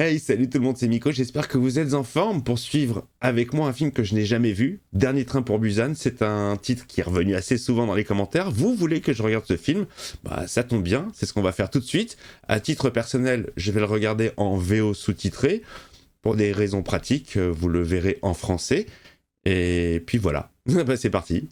Hey, salut tout le monde, c'est Miko, j'espère que vous êtes en forme pour suivre avec moi un film que je n'ai jamais vu, Dernier train pour Busan. C'est un titre qui est revenu assez souvent dans les commentaires. Vous voulez que je regarde ce film? Bah ça tombe bien, c'est ce qu'on va faire tout de suite. À titre personnel, je vais le regarder en VO sous-titré, pour des raisons pratiques, vous le verrez en français. Et puis voilà, bah, c'est parti.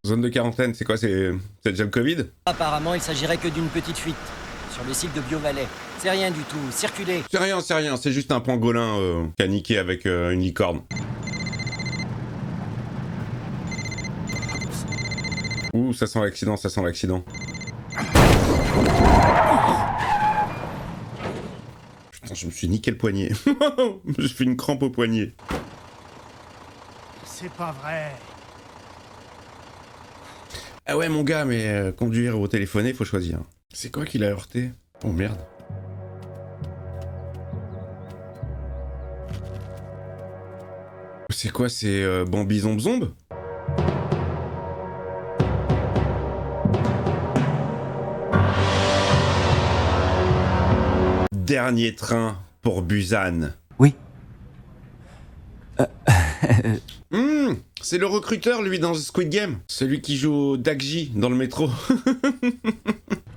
Zone de quarantaine, c'est quoi? C'est déjà le Covid? Apparemment, il s'agirait que d'une petite fuite sur le site de BioValley. C'est rien du tout, circulez. C'est rien, c'est juste un pangolin qui a niqué avec une licorne. Ouh, ça sent l'accident, ça sent l'accident. Putain, je me suis niqué le poignet. Je fais une crampe au poignet. C'est pas vrai. Ah ouais mon gars, mais conduire ou téléphoner, faut choisir. C'est quoi qui l'a heurté? Oh merde. C'est quoi, c'est Bambi Zombe? Dernier train pour Busan. Oui. C'est le recruteur, lui, dans Squid Game. Celui qui joue au Dakji dans le métro.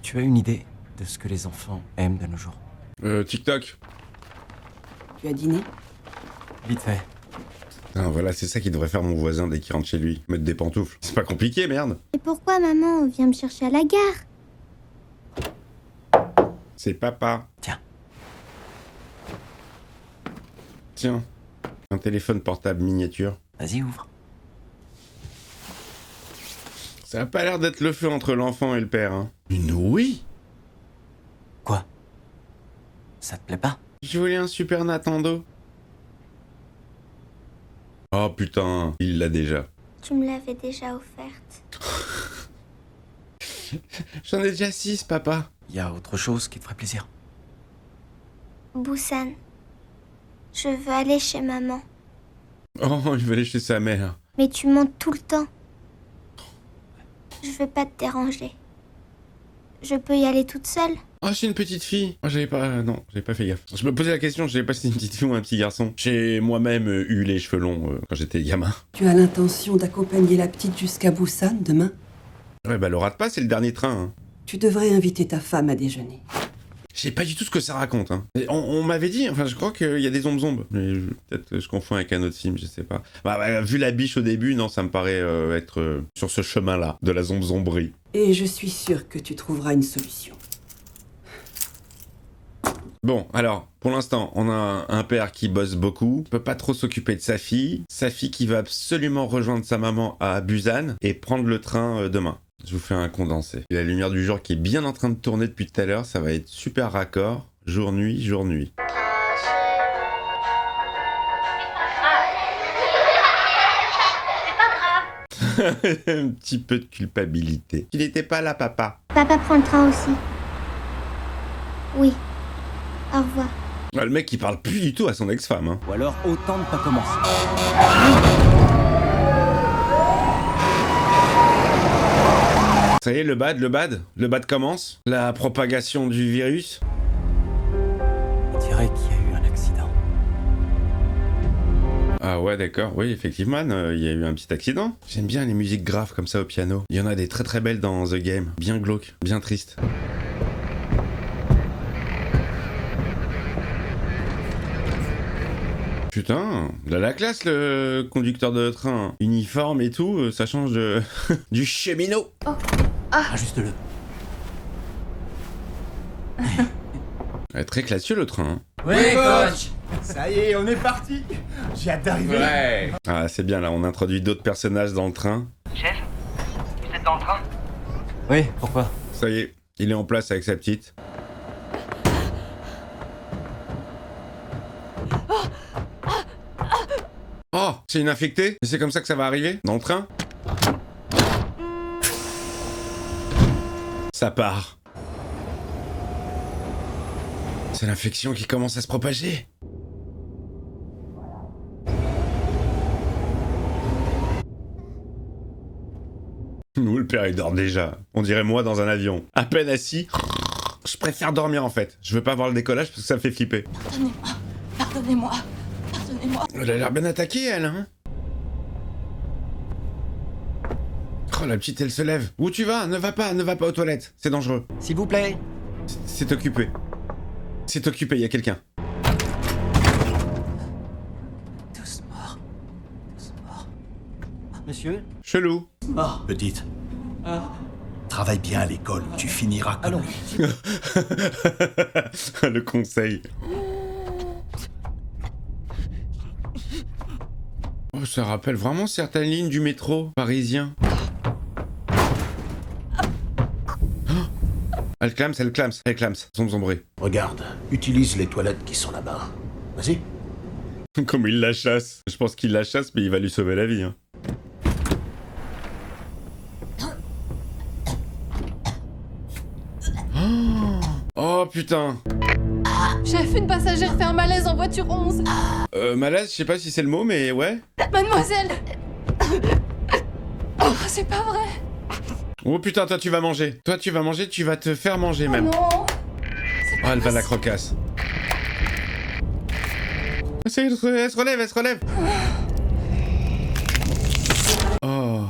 Tu as une idée de ce que les enfants aiment de nos jours? TikTok. Tu as dîné? Vite fait. Ah, voilà, c'est ça qui devrait faire mon voisin dès qu'il rentre chez lui. Mettre des pantoufles. C'est pas compliqué, merde. Et pourquoi maman vient me chercher à la gare? C'est papa. Tiens. Un téléphone portable miniature. Vas-y, ouvre. Ça a pas l'air d'être le feu entre l'enfant et le père, hein. Une Wii? Quoi? Ça te plaît pas? Je voulais un Super Nintendo. Oh putain, il l'a déjà. Tu me l'avais déjà offerte. J'en ai déjà 6, papa. Y a autre chose qui te ferait plaisir? Busan, je veux aller chez maman. Oh, il veut aller chez sa mère. Mais tu montes tout le temps. Je veux pas te déranger. Je peux y aller toute seule? Oh, c'est une petite fille. Oh, j'avais pas... non, j'avais pas fait gaffe. Je me posais la question, je savais pas si c'était une petite fille ou un petit garçon. J'ai moi-même eu les cheveux longs quand j'étais gamin. Tu as l'intention d'accompagner la petite jusqu'à Busan demain? Ouais, bah le rate pas, c'est le dernier train. Hein. Tu devrais inviter ta femme à déjeuner. Je sais pas du tout ce que ça raconte. Hein. On m'avait dit, enfin je crois qu'il y a des zombes. Mais peut-être je confonds avec un autre film, je sais pas. Bah, vu la biche au début, non, ça me paraît être sur ce chemin-là, de la zombie. Et je suis sûre que tu trouveras une solution. Bon, alors, pour l'instant, on a un père qui bosse beaucoup, peut pas trop s'occuper de sa fille qui va absolument rejoindre sa maman à Busan et prendre le train demain. Je vous fais un condensé. Et la lumière du jour qui est bien en train de tourner depuis tout à l'heure, ça va être super raccord, jour-nuit, jour-nuit. Un petit peu de culpabilité. Il n'était pas là, papa. Papa prend le train aussi. Oui. Au revoir. Ah, le mec, il parle plus du tout à son ex-femme. Hein. Ou alors autant ne pas commencer. Ça y est, le bad commence. La propagation du virus. On dirait qu'il y a eu un accident. Ah ouais, d'accord. Oui, effectivement, il y a eu un petit accident. J'aime bien les musiques graves comme ça au piano. Il y en a des très très belles dans The Game. Bien glauque, bien triste. Putain, de la classe le conducteur de train. Uniforme et tout, ça change de... du cheminot. Ajuste-le. Très classieux le train. Hein. Oui, coach. Ça y est, on est parti. J'ai hâte d'arriver. Ouais. Ah, c'est bien là, on introduit d'autres personnages dans le train. Chef, vous êtes dans le train? Oui, pourquoi? Ça y est, il est en place avec sa petite. Oh, c'est une infectée? Et c'est comme ça que ça va arriver? Dans le train? Ça part. C'est l'infection qui commence à se propager. Nous, le père, il dort déjà. On dirait moi dans un avion. À peine assis. Je préfère dormir, en fait. Je veux pas voir le décollage parce que ça me fait flipper. Pardonnez-moi, pardonnez-moi, pardonnez-moi. Elle a l'air bien attaquée, elle, hein. Oh, la petite, elle se lève. Où tu vas? Ne va pas aux toilettes. C'est dangereux. S'il vous plaît. C'est occupé. C'est occupé, il y a quelqu'un. Doucement, doucement. Monsieur? Chelou. Petite. Travaille bien à l'école, tu finiras comme Allons. lui. Le conseil. Oh, ça rappelle vraiment certaines lignes du métro parisien. Elle clame, zombré. Regarde, utilise les toilettes qui sont là-bas. Vas-y. Comme il la chasse. Je pense qu'il la chasse, mais il va lui sauver la vie. Hein. Oh putain. Chef, une passagère fait un malaise en voiture 11. Malaise, je sais pas si c'est le mot, mais ouais. Mademoiselle. Oh, c'est pas vrai. Oh putain, toi tu vas manger. Toi tu vas manger, tu vas te faire manger même. Non. Oh, elle va la crocasse. Elle se relève. Oh.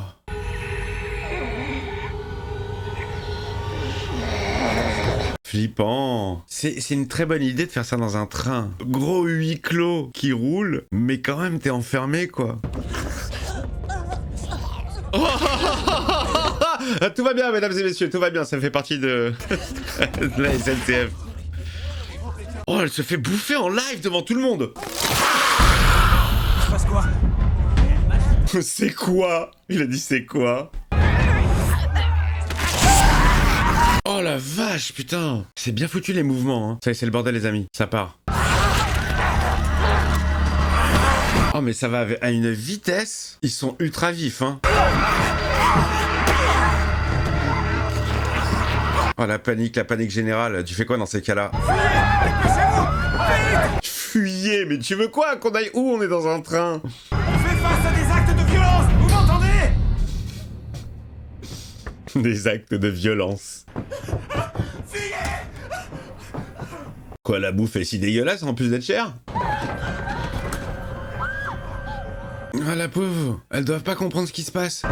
Flippant. C'est une très bonne idée de faire ça dans un train. Gros huis clos qui roule, mais quand même t'es enfermé quoi. Oh tout va bien, mesdames et messieurs, tout va bien, ça fait partie de la SNCF. Oh, elle se fait bouffer en live devant tout le monde. Passe quoi? C'est quoi? Il a dit c'est quoi? Oh la vache, putain. C'est bien foutu les mouvements, hein. Ça y est, c'est le bordel les amis, ça part. Oh mais ça va à une vitesse. Ils sont ultra vifs, hein. Oh la panique générale. Tu fais quoi dans ces cas-là? Fuyez, mais tu veux quoi? Qu'on aille où? On est dans un train. On fait face à des actes de violence, vous m'entendez? Des actes de violence. Quoi, la bouffe est si dégueulasse en plus d'être chère? Ah la pauvre, elles doivent pas comprendre ce qui se passe.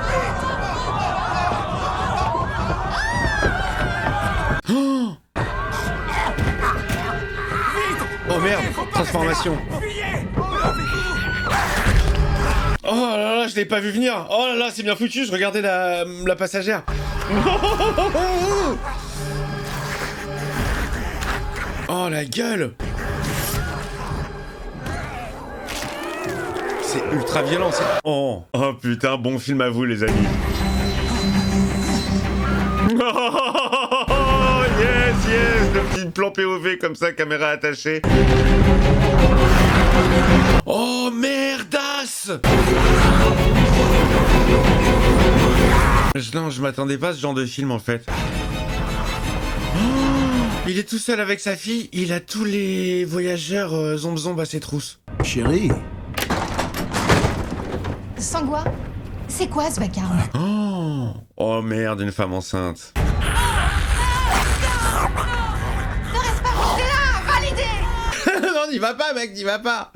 Oh, oh merde, transformation. Oh là là, je l'ai pas vu venir. Oh là là, c'est bien foutu, je regardais la passagère. Oh la gueule. C'est ultra violent, ça. Oh putain, bon film à vous les amis. Oh yes, le petit plan POV comme ça, caméra attachée. Oh merdasse. Non, je m'attendais pas à ce genre de film en fait. Il est tout seul avec sa fille, il a tous les voyageurs zomb à ses trousses. Chérie. Sangwa, c'est quoi ce vacarme? Oh merde, une femme enceinte. Ne reste pas resté là, validé. Non, n'y va pas mec, n'y va pas.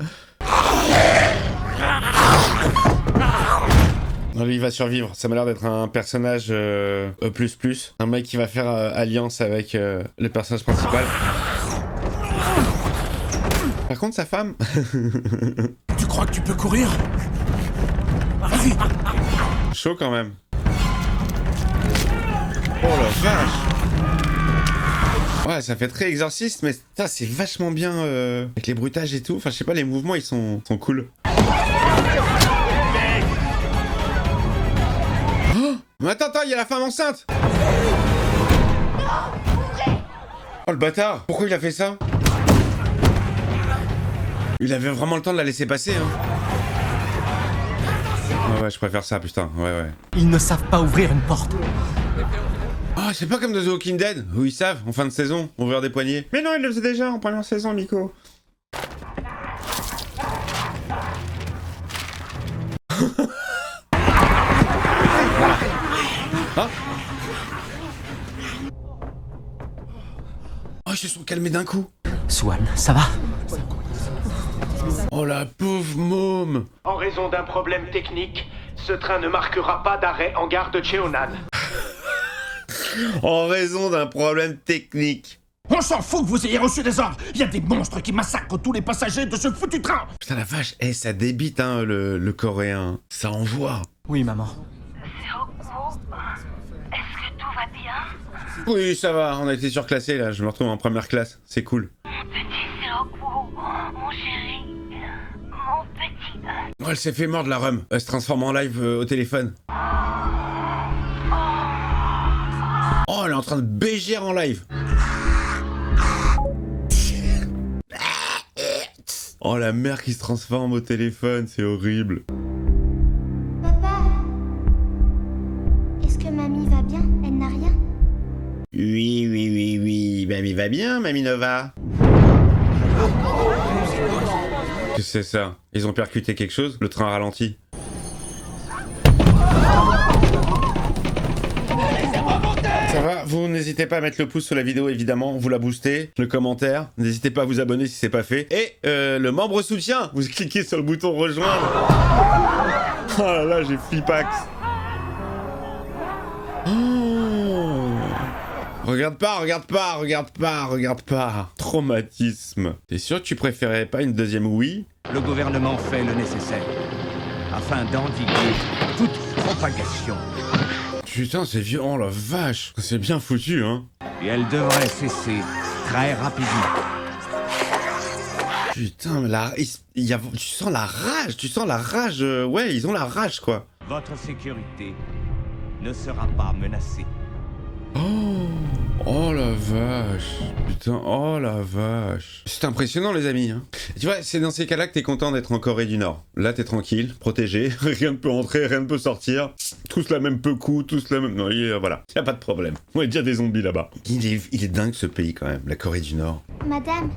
Non, lui, il va survivre. Ça m'a l'air d'être un personnage plus. Un mec qui va faire alliance avec le personnage principal. Par contre, sa femme... Tu crois que tu peux courir? Vas-y. Chaud quand même. Oh la vache. Ouais, ça fait très exorciste, mais ça c'est vachement bien avec les bruitages et tout. Enfin, je sais pas, les mouvements ils sont cool. Oh, mais attends, il y a la femme enceinte. Oh le bâtard. Pourquoi il a fait ça? Il avait vraiment le temps de la laisser passer, hein. Ouais, je préfère ça, putain. Ouais. Ils ne savent pas ouvrir une porte. Oh, c'est pas comme dans The Walking Dead, où ils savent, en fin de saison, ouvrir des poignées. Mais non, ils le faisaient déjà en première saison, Nico. Ah. Oh, ils se sont calmés d'un coup. Swan, ça va? Oh la pauvre môme. En raison d'un problème technique, ce train ne marquera pas d'arrêt en gare de Cheonan. En raison d'un problème technique. On s'en fout que vous ayez reçu des ordres. Il y a des monstres qui massacrent tous les passagers de ce foutu train. Putain la vache, ça débite hein, le coréen. Ça envoie. Oui, maman. Est-ce que tout va bien? Oui, ça va, on a été surclassé là, je me retrouve en première classe, c'est cool. Mon petit Seoku, mon chéri, mon petit... Oh, elle s'est fait mordre la rhum. Elle se transforme en live au téléphone. Oh, elle est en train de bégère en live. Oh, la mère qui se transforme au téléphone, c'est horrible. Papa, est-ce que mamie va bien? Elle n'a rien? Oui. Mamie va bien, Mamie Nova. Qu'est-ce que c'est ça? Ils ont percuté quelque chose? Le train ralenti. Ça va? Vous n'hésitez pas à mettre le pouce sur la vidéo, évidemment, vous la boostez, le commentaire, n'hésitez pas à vous abonner si c'est pas fait. Et le membre soutien, vous cliquez sur le bouton rejoindre. Oh là là, j'ai flippax. Oh. Regarde pas. Traumatisme. T'es sûr que tu préférais pas une deuxième oui? Le gouvernement fait le nécessaire afin d'endiguer toute propagation. Putain, c'est violent, la vache. C'est bien foutu, hein. Et elle devrait cesser très rapidement. Putain, mais là, tu sens la rage, ouais, ils ont la rage, quoi. Votre sécurité ne sera pas menacée. Oh la vache. Putain, oh la vache. C'est impressionnant, les amis, hein. Tu vois, c'est dans ces cas-là que t'es content d'être en Corée du Nord. Là, t'es tranquille, protégé, rien ne peut entrer, rien ne peut sortir. Tous la même peu-coup, tous la même... Non, voilà, y a pas de problème. On est déjà des zombies là-bas. Il est dingue, ce pays, quand même, la Corée du Nord. Madame,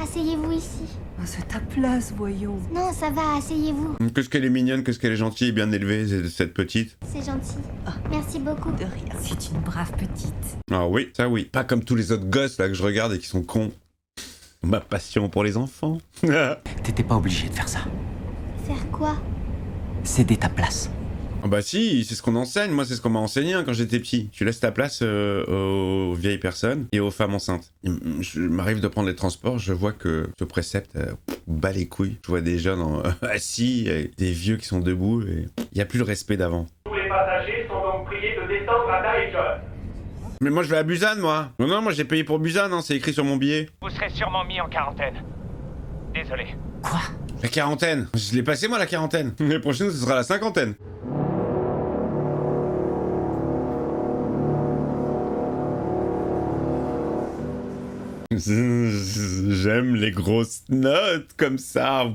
asseyez-vous ici. Oh, c'est ta place, voyons. Non, ça va, asseyez-vous. Qu'est-ce qu'elle est mignonne, qu'est-ce qu'elle est gentille et bien élevée, cette petite. C'est gentil. Merci beaucoup. De rien, c'est une brave petite. Ah oui, ça oui. Pas comme tous les autres gosses, là, que je regarde et qui sont cons. Ma passion pour les enfants. T'étais pas obligé de faire ça. Faire quoi? Céder ta place. Ah bah si, c'est ce qu'on enseigne. Moi, c'est ce qu'on m'a enseigné hein, quand j'étais petit. Tu laisses ta place aux vieilles personnes et aux femmes enceintes. Je m'arrive de prendre les transports, je vois que ce précepte bat les couilles. Je vois des jeunes assis, et des vieux qui sont debout et il n'y a plus le respect d'avant. Tous les passagers sont donc priés de descendre à Daejeon. Mais moi, je vais à Busan, moi. Non, moi, j'ai payé pour Busan, hein, c'est écrit sur mon billet. Vous serez sûrement mis en quarantaine. Désolé. Quoi? La quarantaine. Je l'ai passé, moi, la quarantaine. L'année prochaine, ce sera la cinquantaine. J'aime les grosses notes comme ça,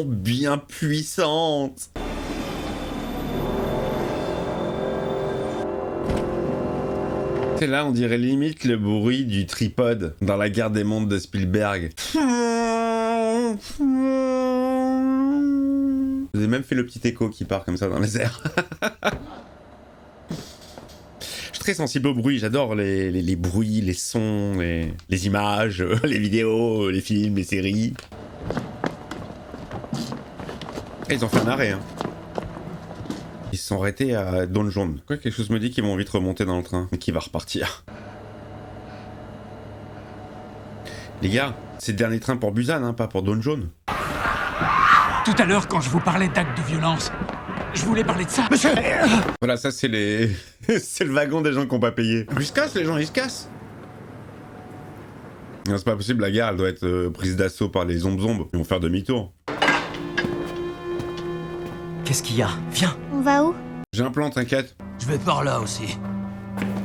bien puissantes. C'est là, on dirait limite le bruit du tripode dans La Guerre des Mondes de Spielberg. J'ai même fait le petit écho qui part comme ça dans les airs. Très sensible au bruit, j'adore les bruits, les sons, les images, les vidéos, les films, les séries. Et ils ont fait un arrêt, hein. Ils se sont arrêtés à Donjon. Quoi, quelque chose me dit qu'ils vont vite remonter dans le train et qu'il va repartir. Les gars, c'est le dernier train pour Busan, hein, pas pour Donjon. Tout à l'heure, quand je vous parlais d'actes de violence, je voulais parler de ça. Monsieur! Voilà, ça c'est les... c'est le wagon des gens qui n'ont pas payé. Ils se cassent, les gens, ils se cassent. Non, c'est pas possible, la gare, elle doit être prise d'assaut par les zombes. Ils vont faire demi-tour. Qu'est-ce qu'il y a? Viens. On va où? J'ai un plan, t'inquiète. Je vais par là aussi.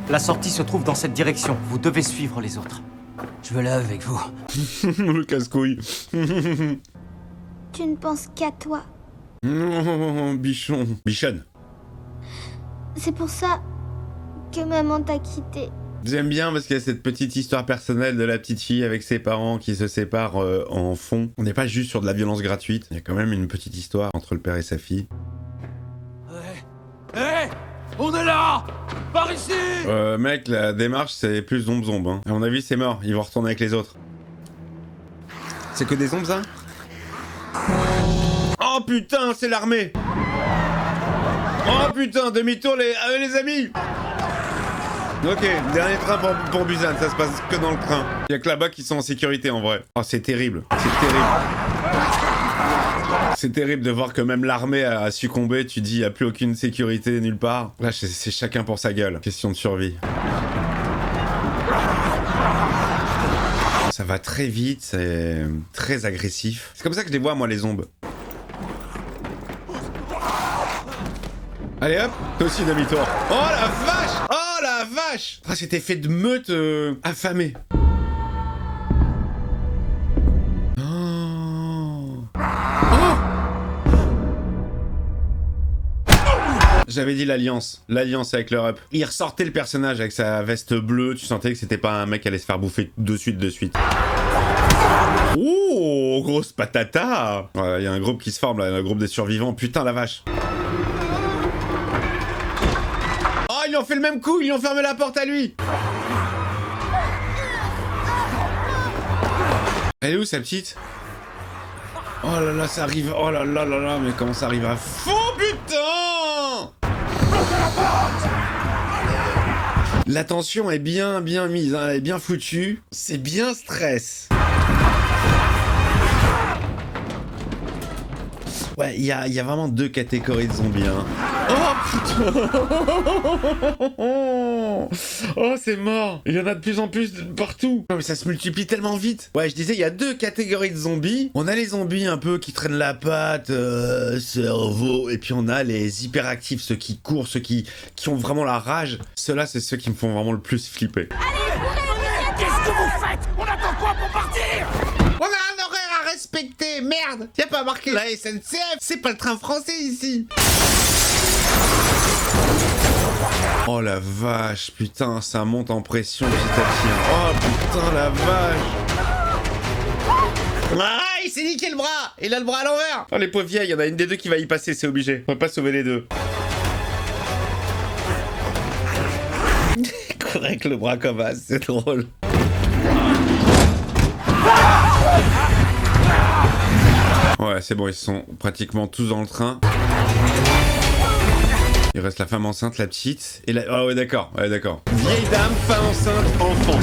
La sortie se trouve dans cette direction. Vous devez suivre les autres. Je veux là avec vous. Le casse-couille. Tu ne penses qu'à toi. Non, bichon. Bichonne. C'est pour ça que maman t'a quitté. J'aime bien parce qu'il y a cette petite histoire personnelle de la petite fille avec ses parents qui se séparent en fond. On n'est pas juste sur de la violence gratuite. Il y a quand même une petite histoire entre le père et sa fille. Hé! On est là! Par ici! Mec, la démarche, c'est plus zombe. Hein. À mon avis, c'est mort. Ils vont retourner avec les autres. C'est que des zombes, ça? Oh putain, c'est l'armée! Oh putain, demi-tour les amis! Ok, dernier train pour Busan, ça se passe que dans le train. Il y a que là-bas qui sont en sécurité en vrai. Oh, c'est terrible, c'est terrible. C'est terrible de voir que même l'armée a succombé, tu dis il n'y a plus aucune sécurité nulle part. Là, c'est chacun pour sa gueule, question de survie. Ça va très vite, c'est très agressif. C'est comme ça que je les vois moi les zombes. Allez hop, toi aussi demi-tour. Oh la vache! Oh la vache! Ah, cet effet de meute affamé. Oh. Oh! J'avais dit l'alliance avec l'Europe. Il ressortait le personnage avec sa veste bleue, tu sentais que c'était pas un mec qui allait se faire bouffer de suite. Oh, grosse patata! Il y a un groupe qui se forme là, un groupe des survivants, putain la vache. Ils ont fait le même coup, ils ont fermé la porte à lui. Elle est où sa petite? Oh là là, ça arrive. Oh là là là là, mais comment ça arrive à fond, putain! La tension est bien mise, hein, elle est bien foutue. C'est bien stress. Ouais, il y a vraiment deux catégories de zombies, hein. Oh putain! Oh, c'est mort! Il y en a de plus en plus partout! Non, mais ça se multiplie tellement vite! Ouais, je disais, il y a deux catégories de zombies. On a les zombies un peu qui traînent la patte, cerveau, et puis on a les hyperactifs, ceux qui courent, ceux qui ont vraiment la rage. Ceux-là, c'est ceux qui me font vraiment le plus flipper. Qu'est-ce que vous faites? On attend quoi pour partir? On a un horaire à respecter, merde! Y'a pas marqué la SNCF, c'est pas le train français ici! Oh la vache, putain, ça monte en pression petit à petit. Oh putain la vache! Ah, il s'est niqué le bras! Il a le bras à l'envers! Oh les pauvres vieilles, il y en a une des deux qui va y passer, c'est obligé. On va pas sauver les deux. Courir avec le bras comme as, c'est drôle. Ouais, c'est bon, ils sont pratiquement tous dans le train. Il reste la femme enceinte, la petite, et la... Ah ouais, d'accord, Vieille dame, femme enceinte, enfant.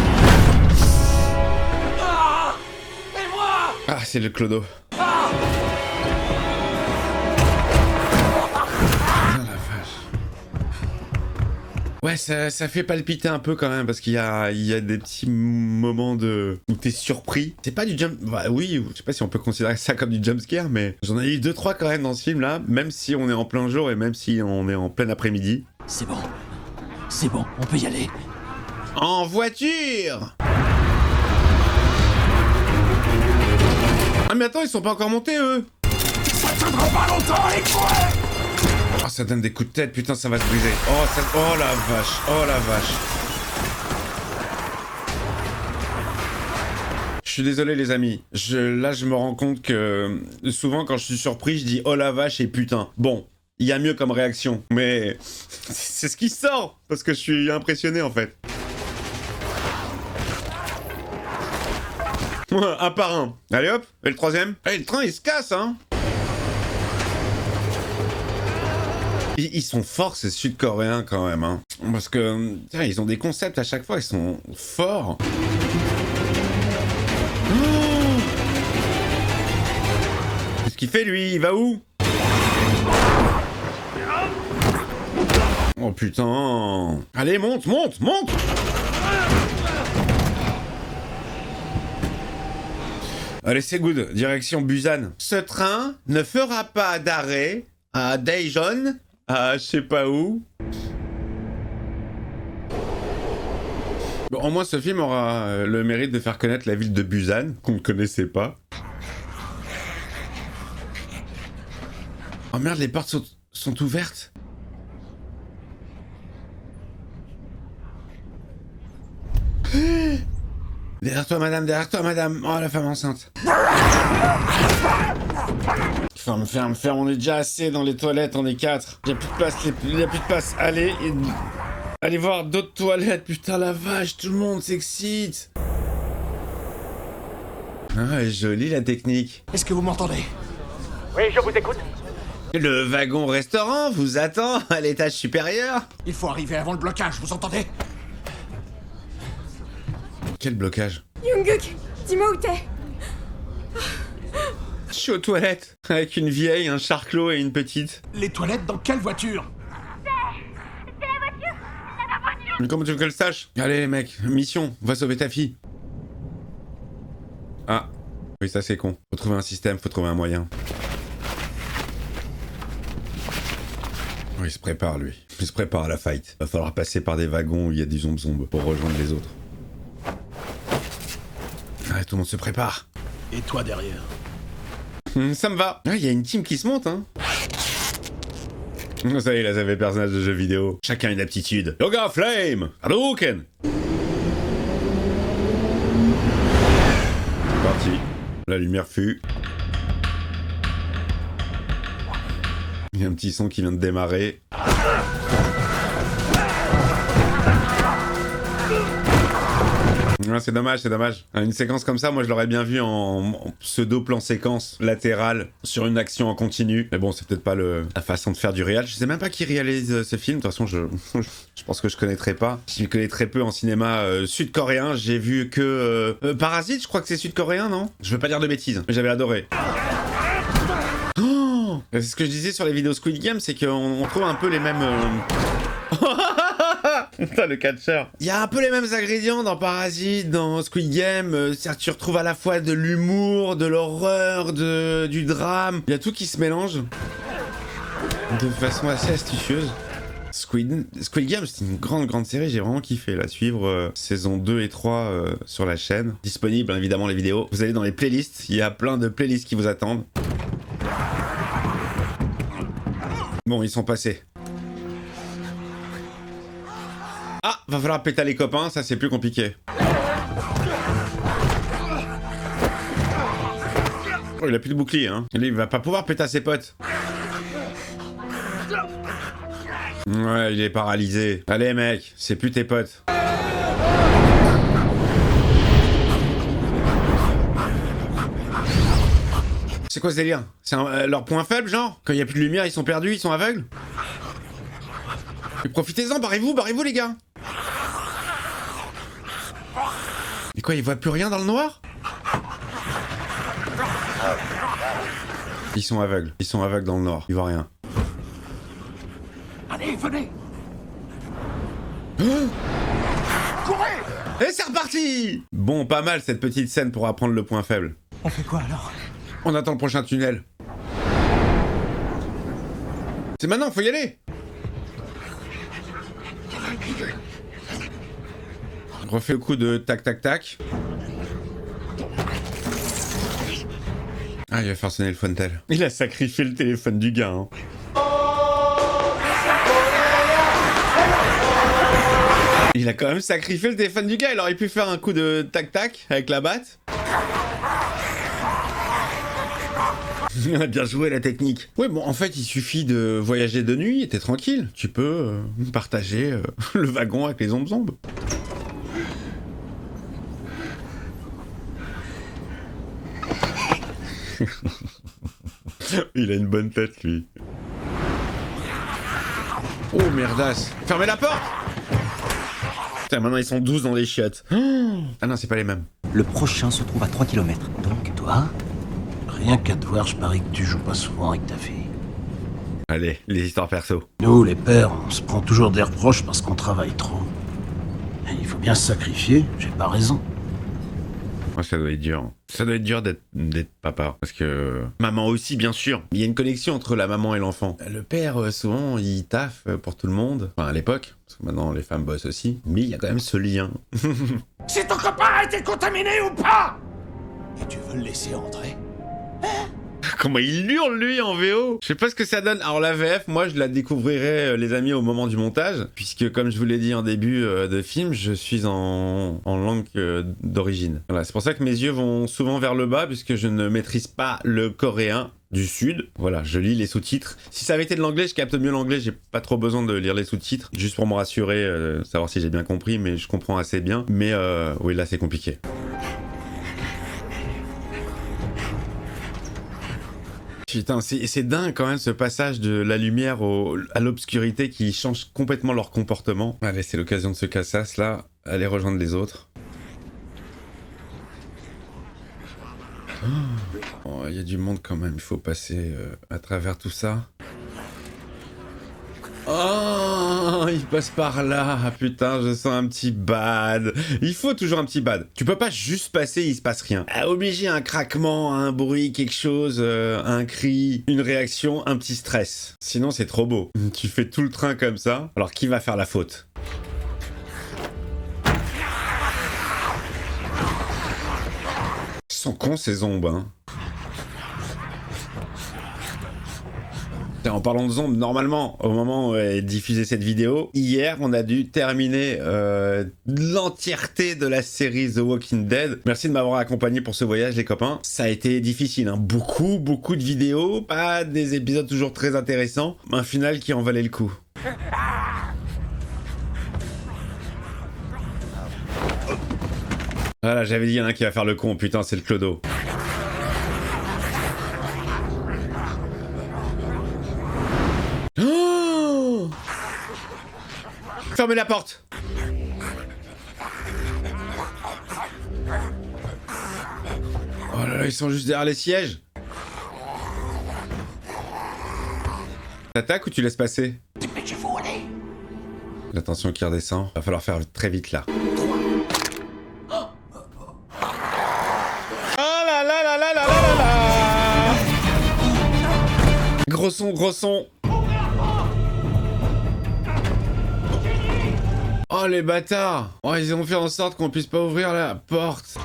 Ah, c'est le clodo. Ah, la vache. Ouais, ça fait palpiter un peu quand même, parce qu'il y a des petits moments où t'es surpris. C'est pas du jump... Bah oui, je sais pas si on peut considérer ça comme du jumpscare, mais j'en ai eu 2-3 quand même dans ce film-là, même si on est en plein jour et même si on est en plein après-midi. C'est bon, on peut y aller. En voiture! Ah mais attends, ils sont pas encore montés, eux! Ça tiendra pas longtemps, les couilles! Oh, ça donne des coups de tête, putain, ça va se briser. Oh la vache, oh la vache. Je suis désolé, les amis. Là, je me rends compte que souvent, quand je suis surpris, je dis oh la vache et putain. Bon, il y a mieux comme réaction, mais c'est ce qui sort parce que je suis impressionné en fait. Un par un. Allez hop, et le troisième. Et le train, il se casse, hein. Ils sont forts, ces Sud-Coréens, quand même, hein. Parce que, tiens, ils ont des concepts à chaque fois, ils sont forts. Oh, qu'est-ce qu'il fait, lui? Il va où? Oh, putain. Allez, monte! Allez, c'est good. Direction Busan. Ce train ne fera pas d'arrêt à Daejeon, à je sais pas où. Bon, au moins, ce film aura le mérite de faire connaître la ville de Busan, qu'on ne connaissait pas. Oh merde, les portes sont ouvertes. Derrière toi, madame. Oh, la femme enceinte. Ferme, on est déjà assez dans les toilettes, on est 4. Y'a plus de place, y'a plus de place. Allez voir d'autres toilettes, putain la vache, tout le monde s'excite. Ah, jolie la technique. Est-ce que vous m'entendez? Oui, je vous écoute. Le wagon restaurant vous attend à l'étage supérieur. Il faut arriver avant le blocage, vous entendez? Quel blocage? Jungkook, dis-moi où t'es. Je suis aux toilettes, avec une vieille, un charclos et une petite. Les toilettes dans quelle voiture? C'est la voiture. La voiture. Mais comment tu veux que je le sache? Allez les mecs, mission, on va sauver ta fille. Ah, oui ça c'est con. Faut trouver un système, faut trouver un moyen. Oh, il se prépare lui. Il se prépare à la fight. Va falloir passer par des wagons où il y a des zombies pour rejoindre les autres. Ah, tout le monde se prépare. Et toi derrière? Ça me va. Ah, il y a une team qui se monte, hein. Ça y est, là, ça fait personnage de jeu vidéo. Chacun une aptitude. Yoga Flame Hadouken. C'est parti. La lumière fut. Il y a un petit son qui vient de démarrer. Ouais, c'est dommage. Une séquence comme ça, moi je l'aurais bien vu en pseudo-plan séquence latérale sur une action en continu. Mais bon, c'est peut-être pas la façon de faire du réal. Je sais même pas qui réalise ce film. De toute façon, je pense que je connaîtrais pas. Je connais très peu en cinéma sud-coréen. J'ai vu que Parasite, je crois que c'est sud-coréen, non? Je veux pas dire de bêtises, mais j'avais adoré. Oh, c'est ce que je disais sur les vidéos Squid Game, c'est qu'on trouve un peu les mêmes... Putain, le catcheur. Il y a un peu les mêmes ingrédients dans Parasite, dans Squid Game. Tu retrouves à la fois de l'humour, de l'horreur, du drame. Il y a tout qui se mélange de façon assez astucieuse. Squid Game, c'est une grande série. J'ai vraiment kiffé la suivre. Saison 2 et 3 sur la chaîne. Disponible, hein, évidemment, les vidéos. Vous allez dans les playlists. Il y a plein de playlists qui vous attendent. Bon, ils sont passés. Ah, va falloir péter les copains, ça c'est plus compliqué. Oh, il a plus de bouclier, hein. Il va pas pouvoir péter ses potes. Ouais, il est paralysé. Allez mec, c'est plus tes potes. C'est quoi ce délire? C'est leur point faible, genre? Quand il y a plus de lumière, ils sont perdus, ils sont aveugles? Mais profitez-en, barrez-vous les gars. Mais quoi, ils voient plus rien dans le noir? Ils sont aveugles dans le noir, ils voient rien. Allez, venez. Et c'est reparti! Bon, pas mal cette petite scène pour apprendre le point faible. On fait quoi alors? On attend le prochain tunnel. C'est maintenant, faut y aller! Refais le coup de tac tac tac. Ah, il va faire sonner le Fontel. Il a sacrifié le téléphone du gars, hein. Il a quand même sacrifié le téléphone du gars. Il aurait pu faire un coup de tac tac avec la batte. Il a bien joué la technique. Ouais, bon, en fait, il suffit de voyager de nuit et t'es tranquille. Tu peux partager le wagon avec les zombies. Il a une bonne tête, lui. Oh, merdasse. Fermez la porte! Putain, maintenant ils sont 12 dans les chiottes. Ah non, c'est pas les mêmes. Le prochain se trouve à 3 km. Donc, toi, Rien qu'à te voir, je parie que tu joues pas souvent avec ta fille. Allez, les histoires perso. Nous, les pères, on se prend toujours des reproches parce qu'on travaille trop. Et il faut bien se sacrifier, j'ai pas raison. Moi, ça doit être dur. Ça doit être dur d'être papa. Parce que... Maman aussi, bien sûr. Il y a une connexion entre la maman et l'enfant. Le père, souvent, il taffe pour tout le monde. Enfin, à l'époque. Parce que maintenant, les femmes bossent aussi. Mais il y a quand même ce lien. Si ton copain a été contaminé ou pas? Et tu veux le laisser entrer? Comment il hurle, lui, en VO. Je sais pas ce que ça donne. Alors, la VF, moi, je la découvrirai, les amis, au moment du montage. Puisque, comme je vous l'ai dit en début de film, je suis en langue d'origine. Voilà, c'est pour ça que mes yeux vont souvent vers le bas, puisque je ne maîtrise pas le coréen. du Sud. Voilà, je lis les sous-titres. Si ça avait été de l'anglais, je capte mieux l'anglais, j'ai pas trop besoin de lire les sous-titres, juste pour me rassurer, savoir si j'ai bien compris, mais je comprends assez bien. Mais oui, là c'est compliqué. Putain, c'est dingue quand même ce passage de la lumière à l'obscurité qui change complètement leur comportement. Allez, c'est l'occasion de ce casse là, aller rejoindre les autres. Oh, y a du monde quand même, il faut passer à travers tout ça. Oh, il passe par là. Ah, putain, je sens un petit bad. Il faut toujours un petit bad. Tu peux pas juste passer, il se passe rien. Obligé à un craquement, à un bruit, quelque chose, un cri, une réaction, un petit stress. Sinon, c'est trop beau. Tu fais tout le train comme ça. Alors, qui va faire la faute? Ils sont cons, ces zombies, hein. En parlant de zombies, normalement, au moment où est diffusée cette vidéo, hier, on a dû terminer l'entièreté de la série The Walking Dead. Merci de m'avoir accompagné pour ce voyage, les copains. Ça a été difficile, hein. Beaucoup de vidéos, pas des épisodes toujours très intéressants, un final qui en valait le coup. Voilà, j'avais dit, il y en a un qui va faire le con, putain, c'est le clodo. Oh, fermez la porte. Oh là là, ils sont juste derrière les sièges. T'attaques ou tu laisses passer? La tension qui redescend. Va falloir faire très vite là. Gros son, gros son. Oh les bâtards. Oh, ils ont fait en sorte qu'on puisse pas ouvrir la porte.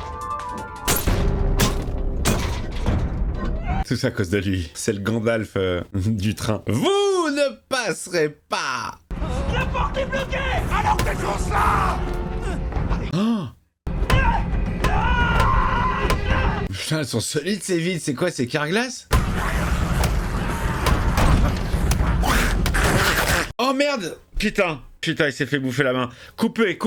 Tout ça à cause de lui. C'est le Gandalf du train. Vous ne passerez pas. La porte est bloquée. Alors défonce-la. Oh. Putain, elles sont solides ces vides. C'est quoi, c'est Carglass? Oh merde! Putain, il s'est fait bouffer la main. Coupez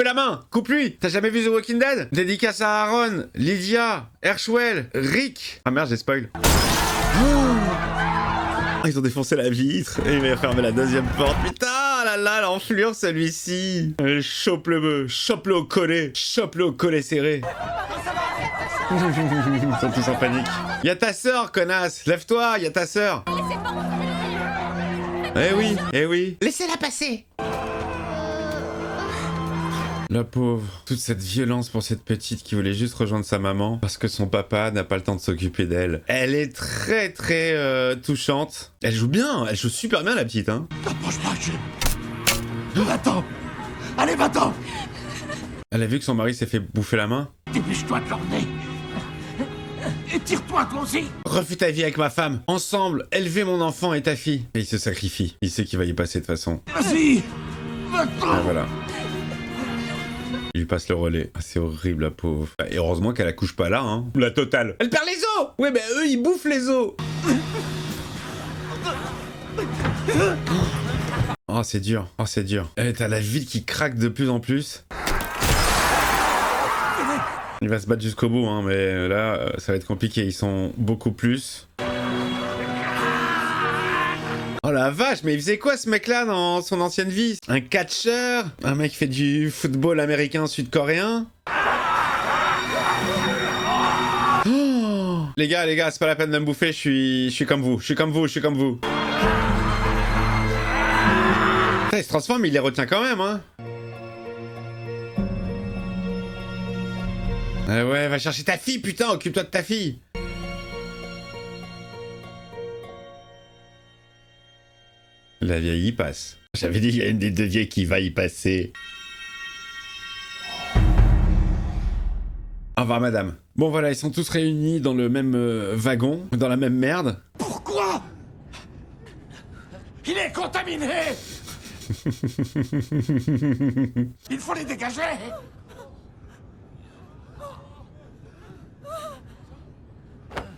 la main! Coupe-lui! T'as jamais vu The Walking Dead? Dédicace à Aaron, Lydia, Herschwell, Rick. Ah merde, j'ai spoil. Oh, ils ont défoncé la vitre et il va fermer la deuxième porte. Putain, là, l'enflure celui-ci. Chope-le au collet. Chope-le au collet serré. Ils sont tous en panique. Y'a ta sœur, connasse! Lève-toi, y'a ta sœur! Eh oui. Laissez-la passer. La pauvre. Toute cette violence pour cette petite qui voulait juste rejoindre sa maman parce que son papa n'a pas le temps de s'occuper d'elle. Elle est très touchante. Elle joue bien, elle joue super bien la petite, hein. T'approches pas, Jim. Va-t'en. Allez, va-t'en. Elle a vu que son mari s'est fait bouffer la main. Dépêche-toi de l'emmener. Et tire-toi, toi aussi. Refais ta vie avec ma femme. Ensemble, élevez mon enfant et ta fille. Et il se sacrifie. Il sait qu'il va y passer de toute façon. Vas-y. Va-t'en. Ah, voilà. Il lui passe le relais. Ah, c'est horrible, la pauvre. Et heureusement qu'elle accouche pas là, hein. La totale. Elle perd les os. Ouais, mais eux, ils bouffent les os. Oh, c'est dur. Et t'as la ville qui craque de plus en plus. Il va se battre jusqu'au bout, hein, mais là, ça va être compliqué. Ils sont beaucoup plus. Oh la vache, mais il faisait quoi ce mec-là dans son ancienne vie? Un catcheur? Un mec qui fait du football américain sud-coréen? Oh, les gars, c'est pas la peine de me bouffer, je suis comme vous. Putain, il se transforme, mais il les retient quand même, hein. Ouais, va chercher ta fille, putain, occupe-toi de ta fille. La vieille y passe. J'avais dit, il y a une des deux vieilles qui va y passer. Au revoir, madame. Bon, voilà, ils sont tous réunis dans le même wagon, dans la même merde. Pourquoi? Il est contaminé. Il faut les dégager.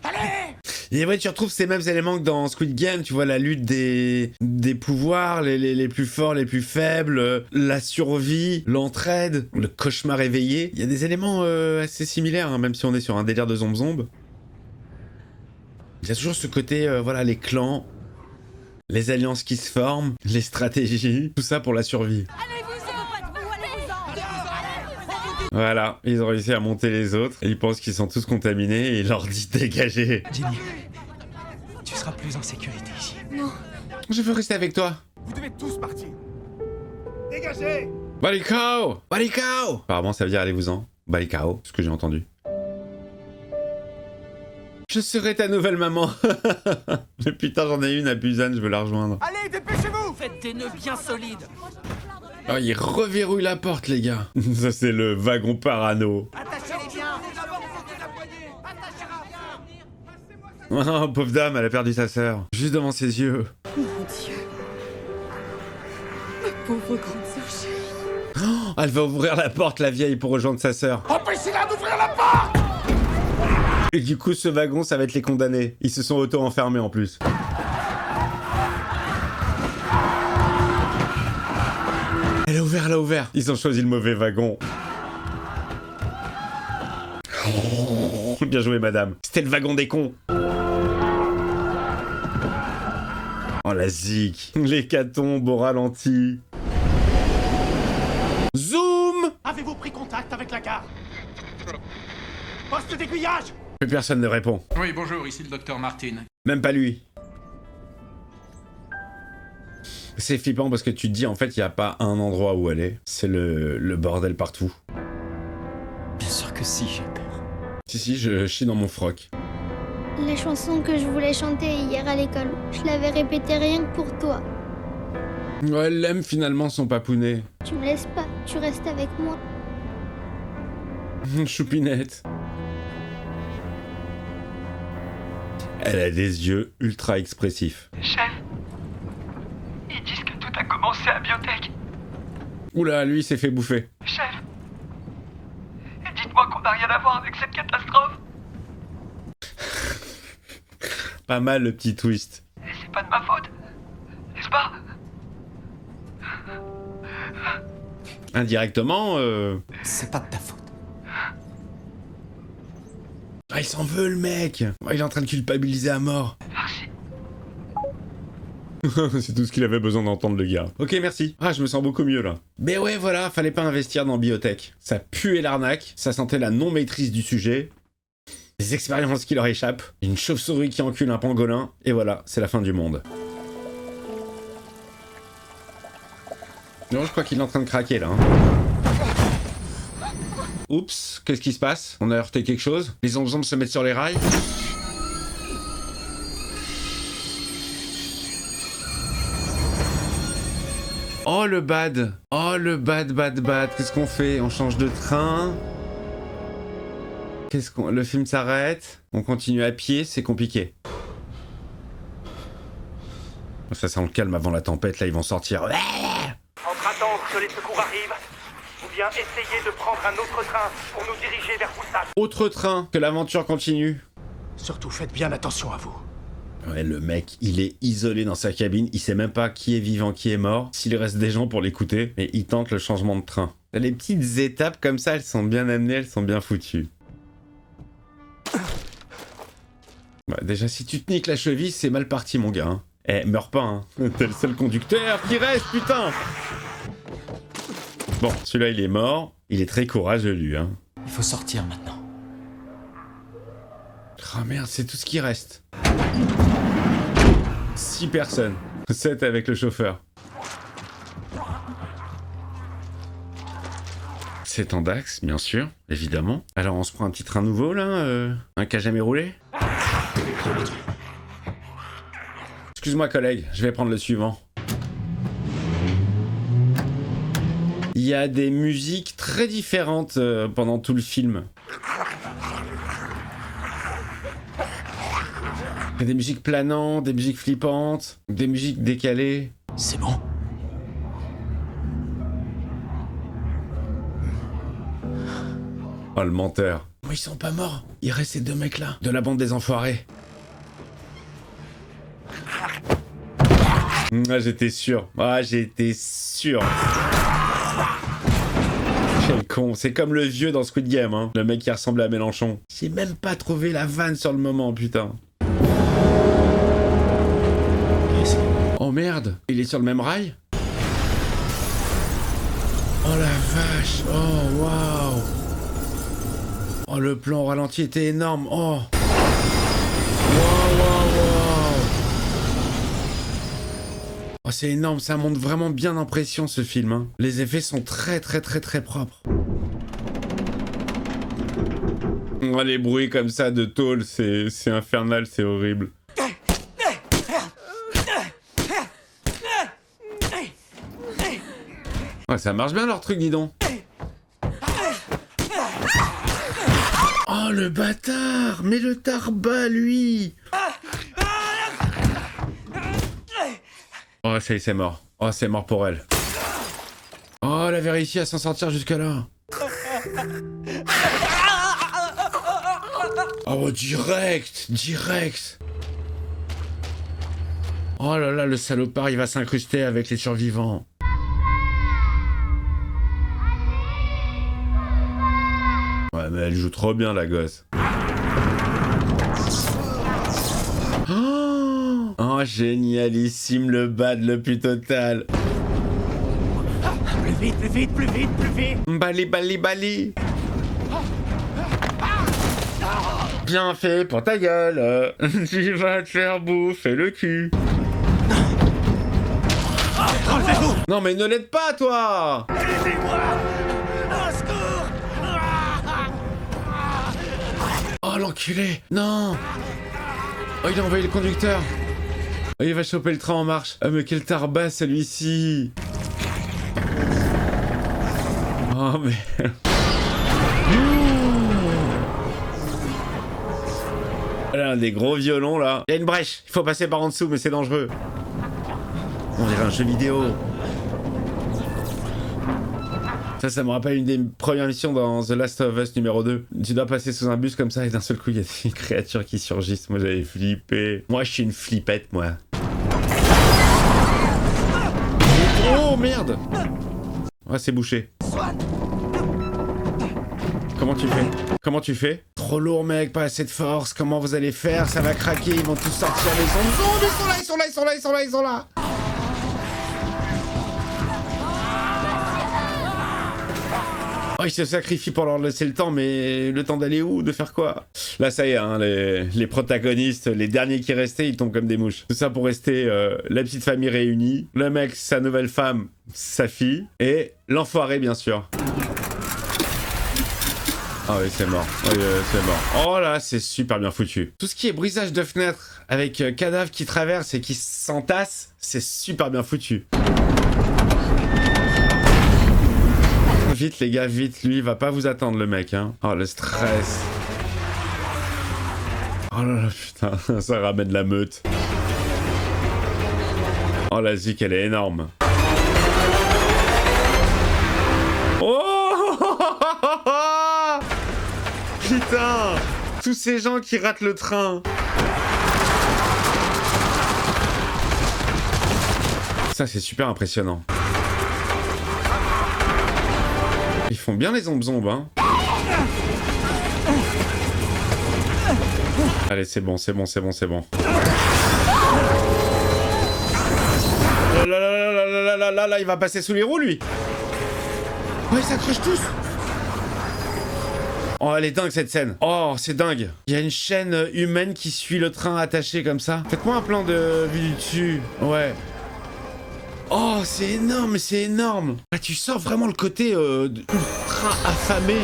Allez! Et ouais, tu retrouves ces mêmes éléments que dans Squid Game, tu vois, la lutte des pouvoirs, les plus forts, les plus faibles, la survie, l'entraide, le cauchemar éveillé. Il y a des éléments assez similaires, hein, même si on est sur un délire de zomb. Il y a toujours ce côté, voilà, les clans, les alliances qui se forment, les stratégies, tout ça pour la survie. Voilà, ils ont réussi à monter les autres, et ils pensent qu'ils sont tous contaminés, et il leur dit dégagez. Jenny, tu seras plus en sécurité ici. Non. Je veux rester avec toi. Vous devez tous partir. Dégagez! Balikao! Balikao! Apparemment ça veut dire allez-vous-en. Balikao, ce que j'ai entendu. Je serai ta nouvelle maman. Mais putain, j'en ai une à Busan, je veux la rejoindre. Allez, dépêchez-vous! Faites des nœuds bien solides. Oh, il reverrouille la porte, les gars. Ça, c'est le wagon parano. Attachez-les bien! Oh, pauvre dame, elle a perdu sa sœur. Juste devant ses yeux. Mon Dieu. Ma pauvre grande sœur chérie. Oh, elle va ouvrir la porte, la vieille, pour rejoindre sa sœur. Empêchez-la d'ouvrir la porte! Et du coup, ce wagon, ça va être les condamnés. Ils se sont auto-enfermés en plus. Elle a ouvert, elle a ouvert. Ils ont choisi le mauvais wagon. Oh, bien joué, madame. C'était le wagon des cons. Oh, la zik. L'hécatombe au ralenti. Zoom! Avez-vous pris contact avec la gare? Poste d'aiguillage! Plus personne ne répond. Oui, bonjour, ici le docteur Martin. Même pas lui. C'est flippant parce que tu te dis en fait il n'y a pas un endroit où aller. C'est le bordel partout. Bien sûr que si, j'ai peur. Si, je chie dans mon froc. La chanson que je voulais chanter hier à l'école, je l'avais répétée rien que pour toi. Ouais, elle aime finalement son papounet. Tu me laisses pas, tu restes avec moi. Choupinette. Elle a des yeux ultra expressifs. Chef, ils disent que tout a commencé à Biotech. Oula, lui il s'est fait bouffer. Chef, dites-moi qu'on n'a rien à voir avec cette catastrophe. Pas mal le petit twist. Et c'est pas de ma faute, n'est-ce pas? Indirectement, C'est pas de ta faute. Ah, il s'en veut le mec. Ouais, il est en train de culpabiliser à mort. Merci. C'est tout ce qu'il avait besoin d'entendre le gars. Ok, merci. Ah, je me sens beaucoup mieux là. Mais ouais, voilà, fallait pas investir dans Biotech. Ça puait l'arnaque, ça sentait la non-maîtrise du sujet, des expériences qui leur échappent, une chauve-souris qui encule un pangolin, et voilà, c'est la fin du monde. Non, je crois qu'il est en train de craquer là. Oups, qu'est-ce qui se passe? On a heurté quelque chose? Les zombies se mettent sur les rails? Oh le bad! Oh le bad. Qu'est-ce qu'on fait? On change de train? Le film s'arrête? On continue à pied? C'est compliqué. Ça on le calme avant la tempête, là ils vont sortir. Entre attendre que les secours arrivent, ou bien essayer de prendre un autre train pour nous diriger vers Busan. Autre train, que l'aventure continue. Surtout faites bien attention à vous. Ouais, le mec, il est isolé dans sa cabine, il sait même pas qui est vivant, qui est mort, s'il reste des gens pour l'écouter, mais il tente le changement de train. Les petites étapes comme ça, elles sont bien amenées, elles sont bien foutues. Bah, déjà, si tu te niques la cheville, c'est mal parti, mon gars. Hein. Eh, meurs pas, hein. T'es le seul conducteur qui reste, putain! Bon, celui-là, il est mort. Il est très courageux, lui, hein. Il faut sortir maintenant. Oh merde, c'est tout ce qui reste. 6 personnes. 7 avec le chauffeur. C'est en Dax, bien sûr, évidemment. Alors, on se prend un petit train nouveau, là un qui a jamais roulé. Excuse-moi, collègue, je vais prendre le suivant. Il y a des musiques très différentes pendant tout le film. Il y a des musiques planantes, des musiques flippantes, des musiques décalées. C'est bon. Oh, le menteur. Oh, ils sont pas morts. Il reste ces 2 mecs là, de la bande des enfoirés. Ah, j'étais sûr. Ah, j'étais sûr. Quel con. C'est comme le vieux dans Squid Game, hein. Le mec qui ressemblait à Mélenchon. J'ai même pas trouvé la vanne sur le moment, putain. Oh merde. Il est sur le même rail? Oh la vache. Oh waouh. Oh le plan au ralenti était énorme. Oh. Oh, c'est énorme, ça monte vraiment bien en pression ce film. Hein. Les effets sont très propres. Oh, les bruits comme ça de tôle, c'est infernal, c'est horrible. Ouais, ça marche bien leur truc, dis donc. Oh le bâtard. Mais le tarbat, lui. Oh, ça y est, c'est mort. Oh, c'est mort pour elle. Oh, elle avait réussi à s'en sortir jusque-là. Oh, direct. Oh là là, le salopard, il va s'incruster avec les survivants. Ouais, mais elle joue trop bien, la gosse. Oh, génialissime, le bad le plus total. Plus vite. Bali. Bien fait pour ta gueule. Tu vas te faire bouffer le cul. Enlevez-vous. Non mais ne l'aide pas, toi. Aidez-moi. Au secours. Oh, l'enculé. Non. Oh, il a envoyé le conducteur. Oh, il va choper le train en marche. Ah, mais quel tarbat, celui-ci. Oh, mais... Là, des gros violons, là. Il y a une brèche. Il faut passer par en dessous, mais c'est dangereux. On dirait un jeu vidéo. Ça me rappelle une des premières missions dans The Last of Us numéro 2. Tu dois passer sous un bus comme ça et d'un seul coup, il y a des créatures qui surgissent. Moi, j'avais flippé. Moi, je suis une flippette, moi. Oh, merde. Ouais, c'est bouché. Comment tu fais? Trop lourd, mec, pas assez de force. Comment vous allez faire? Ça va craquer, ils vont tous sortir. Les zombies, ils sont là. Oh, il se sacrifie pour leur laisser le temps, mais le temps d'aller où? De faire quoi? Là, ça y est, hein, les protagonistes, les derniers qui restaient, ils tombent comme des mouches. Tout ça pour rester la petite famille réunie, le mec, sa nouvelle femme, sa fille, et l'enfoiré, bien sûr. Ah oui, c'est mort. Oui, c'est mort. Oh là, c'est super bien foutu. Tout ce qui est brisage de fenêtres avec cadavres qui traversent et qui s'entassent, c'est super bien foutu. Vite les gars, vite, lui il va pas vous attendre le mec hein. Oh le stress. Oh là là putain, ça ramène la meute. Oh la zik elle est énorme. Oh putain, tous ces gens qui ratent le train. Ça c'est super impressionnant. Ils font bien les zombies, hein. Allez, c'est bon. Là, il va passer sous les roues, lui. Oh, ils s'accrochent tous. Oh, elle est dingue, cette scène. Oh, c'est dingue. Il y a une chaîne humaine qui suit le train attaché comme ça. Faites-moi un plan de vue du dessus. Ouais. Oh, c'est énorme. Ah, tu sens vraiment le côté ultra affamé.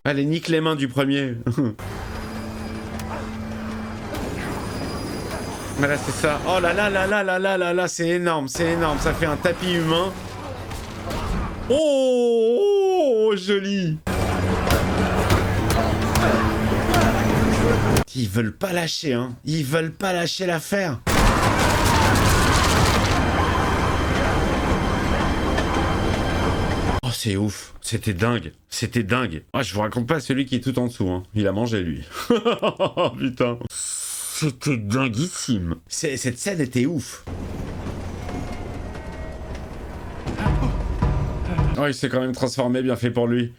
Allez, nique les mains du premier. Voilà, c'est ça. Oh là là, c'est énorme. Ça fait un tapis humain. Oh, joli. Ils veulent pas lâcher, hein. Ils veulent pas lâcher l'affaire. Oh, c'est ouf. C'était dingue. Ah, je vous raconte pas celui qui est tout en dessous, hein. Il a mangé, lui. Putain. C'était dinguissime. Cette scène était ouf. Oh, il s'est quand même transformé, bien fait pour lui.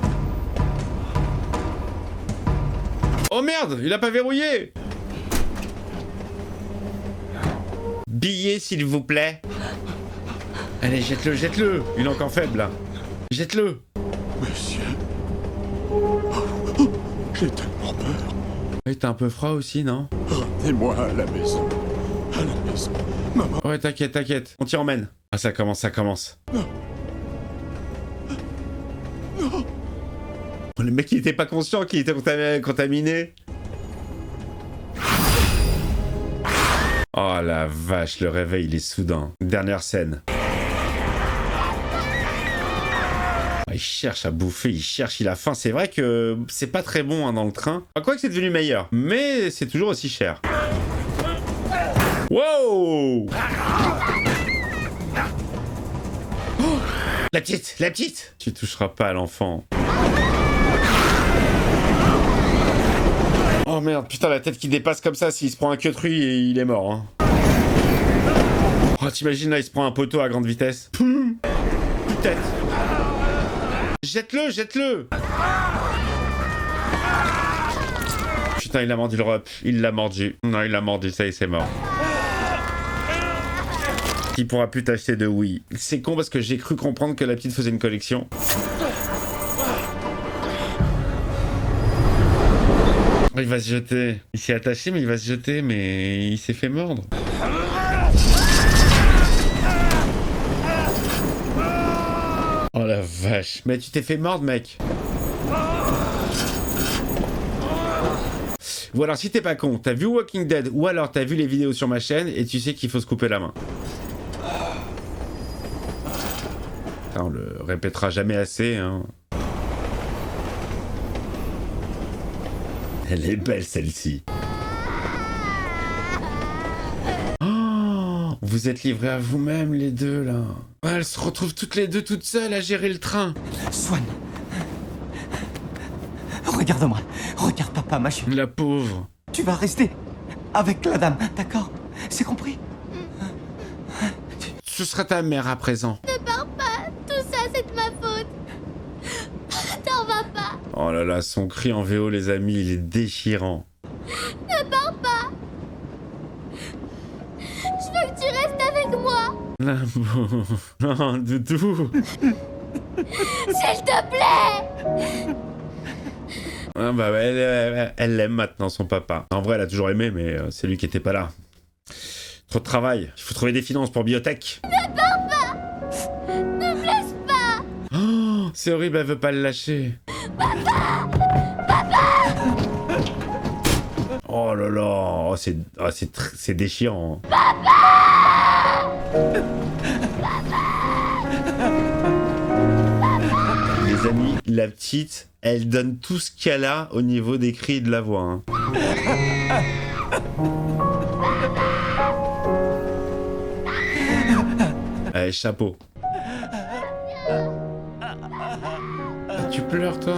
Oh merde, il a pas verrouillé. Billet, s'il vous plaît. Allez, jette-le, jette-le. Il est encore faible, là. Jette-le. Monsieur... J'ai tellement peur. Oui, t'as un peu froid aussi, non? Ramenez-moi à la maison. À la maison. Maman. Ouais, t'inquiète, t'inquiète. On t'y emmène. Ah, ça commence, ça commence. Non. Non. Oh, le mec, il était pas conscient qu'il était contaminé. Oh la vache, le réveil, il est soudain. Dernière scène. Il cherche à bouffer, il a faim. C'est vrai que c'est pas très bon hein, dans le train. Enfin, quoi que c'est devenu meilleur, mais c'est toujours aussi cher. Wow! Oh, la petite! Tu toucheras pas à l'enfant. Oh merde, putain, la tête qui dépasse comme ça, s'il se prend un queutruy, et il est mort. Hein. Oh, t'imagines là, il se prend un poteau à grande vitesse. Plus de tête. Jette-le, jette-le. Putain, il a mordu le rep. Il l'a mordu. Non, il l'a mordu, ça y est, c'est mort. Il pourra plus t'acheter de Wii. C'est con parce que j'ai cru comprendre que la petite faisait une collection. Il va se jeter. Il s'est attaché, mais il va se jeter, mais il s'est fait mordre. Oh la vache. Mais tu t'es fait mordre, mec. Ou alors, si t'es pas con, t'as vu Walking Dead, ou alors t'as vu les vidéos sur ma chaîne, et tu sais qu'il faut se couper la main. Ça, on le répétera jamais assez, hein. Elle est belle, celle-ci. Oh, vous êtes livrés à vous-même, les deux, là. Ouais, elles se retrouvent toutes les deux toutes seules à gérer le train. Swan. Regarde-moi. Regarde papa, ma chérie. La pauvre. Tu vas rester avec la dame, d'accord? C'est compris? Ce sera ta mère à présent. Ne pars pas. Tout ça, c'est de ma faute. T'en vas pas. Oh là là, son cri en VO, les amis, il est déchirant. Ne pars pas. Je veux que tu restes avec moi. Non, Doudou. S'il te plaît. Ah bah ouais, elle l'aime maintenant, son papa. En vrai, elle a toujours aimé, mais c'est lui qui était pas là. Trop de travail. Il faut trouver des finances pour biotech. Ne pars pas. Ne me laisse pas. Oh, c'est horrible, elle veut pas le lâcher. Papa. Papa. Oh là là, oh, c'est déchirant. Papa. Les amis, la petite, elle donne tout ce qu'elle a au niveau des cris et de la voix. Hein. Allez, chapeau. Tu pleures, toi?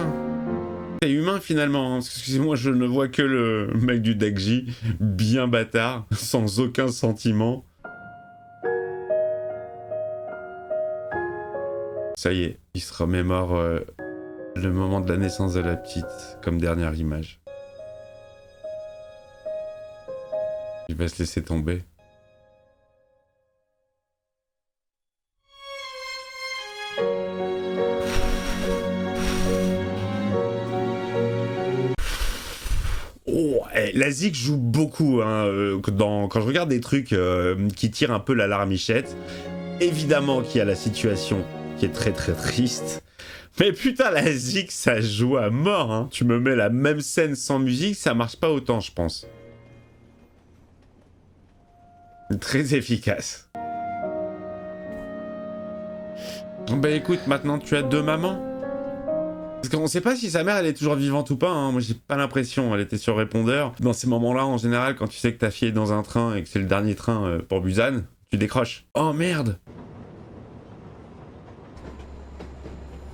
T'es humain, finalement. Hein. Excusez-moi, je ne vois que le mec du deck J, bien bâtard, sans aucun sentiment. Ça y est, il se remémore le moment de la naissance de la petite, comme dernière image. Il va se laisser tomber. Oh, la Zik joue beaucoup hein, quand je regarde des trucs qui tirent un peu la larmichette. Évidemment qu'il y a la situation qui est très très triste. Mais putain, la Zik, ça joue à mort. Hein. Tu me mets la même scène sans musique, ça marche pas autant, je pense. Très efficace. Bah écoute, maintenant tu as deux mamans. Parce qu'on sait pas si sa mère elle est toujours vivante ou pas, hein. Moi j'ai pas l'impression, elle était sur répondeur. Dans ces moments-là, en général, quand tu sais que ta fille est dans un train et que c'est le dernier train pour Busan, tu décroches. Oh merde!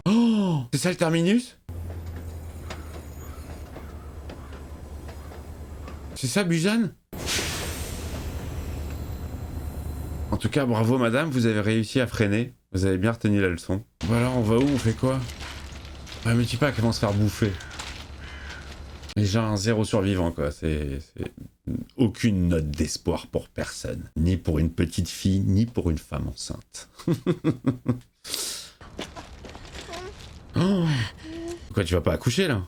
Oh! C'est ça le terminus? C'est ça Busan? tout cas, bravo madame, vous avez réussi à freiner. Vous avez bien retenu la leçon. Bon alors, on va où? On fait quoi? Ouais, mais tu sais pas comment se faire bouffer. Mais j'ai un 0 survivant, quoi. C'est aucune note d'espoir pour personne. Ni pour une petite fille, ni pour une femme enceinte. Oh. Quoi, tu vas pas accoucher, là?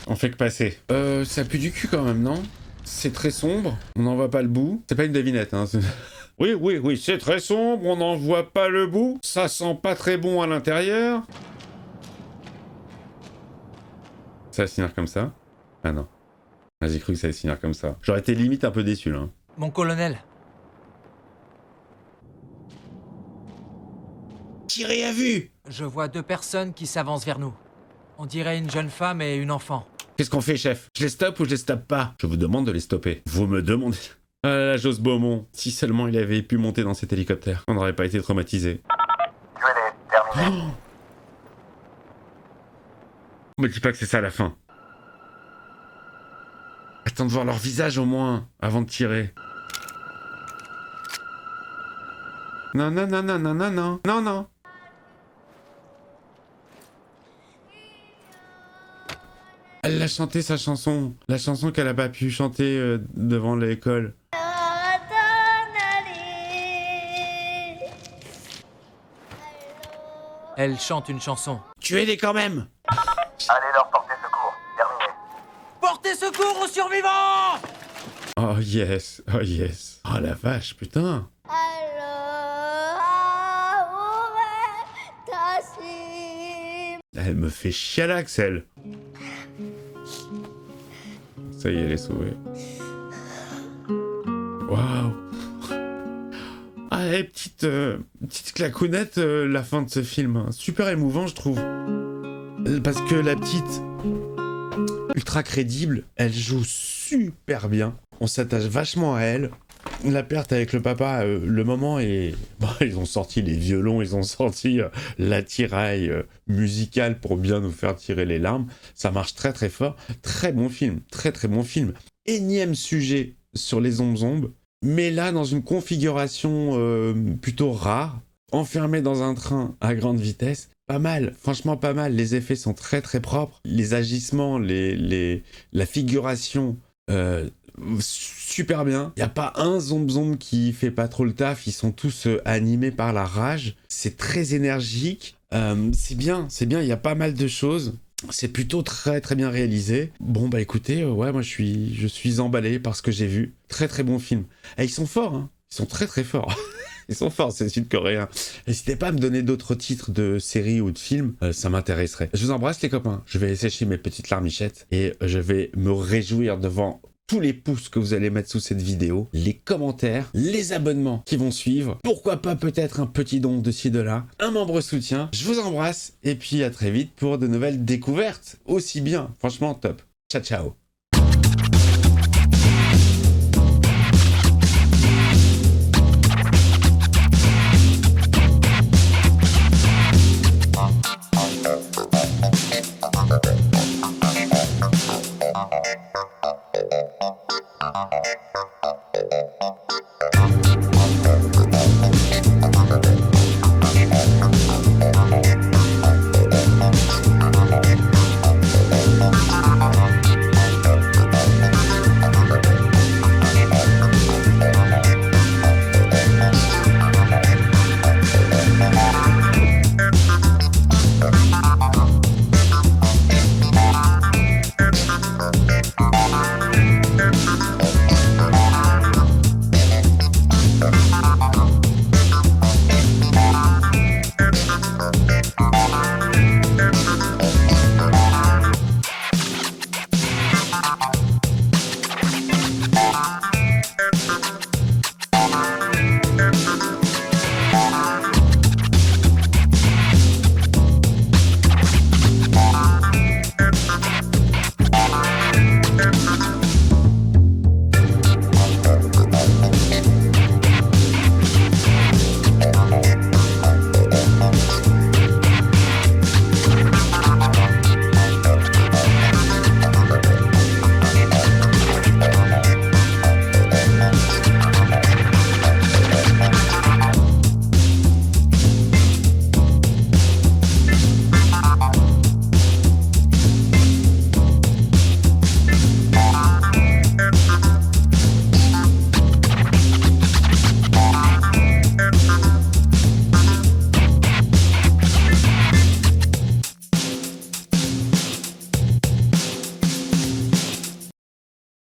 On fait que passer. Ça pue du cul, quand même, non? C'est très sombre. On n'en voit pas le bout. C'est pas une devinette, hein. Oui, c'est très sombre. On n'en voit pas le bout. Ça sent pas très bon à l'intérieur. Ça va se finir comme ça? Ah non. Ah, j'ai cru que ça allait se finir comme ça. J'aurais été limite un peu déçu, là. Mon colonel. Tiré à vue! Je vois 2 personnes qui s'avancent vers nous. On dirait une jeune femme et une enfant. Qu'est-ce qu'on fait, chef? Je les stoppe ou je les stoppe pas? Je vous demande de les stopper. Vous me demandez... Ah là là, Joss Beaumont. Si seulement il avait pu monter dans cet hélicoptère, on n'aurait pas été traumatisé. Oh, me dis pas que c'est ça la fin. Attends de voir leur visage au moins, avant de tirer. Non. Elle a chanté sa chanson. La chanson qu'elle a pas pu chanter devant l'école. Elle chante une chanson. Tuez-les quand même! Allez leur porter secours. Terminé. Portez secours aux survivants! Oh yes. Oh la vache, putain. Elle me fait chialax, elle. Ça y est, elle est sauvée. Waouh. Ah, et petite clacounette, la fin de ce film. Super émouvant, je trouve. Parce que la petite, ultra crédible, elle joue super bien. On s'attache vachement à elle. La perte avec le papa, le moment est... Bon, ils ont sorti les violons, ils ont sorti l'attirail musical pour bien nous faire tirer les larmes. Ça marche très très fort. Très bon film, très bon film. Énième sujet sur les zombes, mais là dans une configuration plutôt rare, enfermé dans un train à grande vitesse. Pas mal, franchement pas mal. Les effets sont très propres. Les agissements, la figuration... super bien. Il n'y a pas un zombie qui fait pas trop le taf. Ils sont tous animés par la rage. C'est très énergique. C'est bien. Il y a pas mal de choses. C'est plutôt très bien réalisé. Bon bah écoutez, ouais, moi je suis emballé par ce que j'ai vu. Très bon film. Et ils sont forts, hein. Ils sont très forts. Ils sont forts, ces Sud-Coréens. N'hésitez pas à me donner d'autres titres de séries ou de films, ça m'intéresserait. Je vous embrasse les copains. Je vais sécher mes petites larmichettes et je vais me réjouir devant tous les pouces que vous allez mettre sous cette vidéo, les commentaires, les abonnements qui vont suivre, pourquoi pas peut-être un petit don de ci de là, un membre soutien. Je vous embrasse et puis à très vite pour de nouvelles découvertes. Aussi bien, franchement top. Ciao.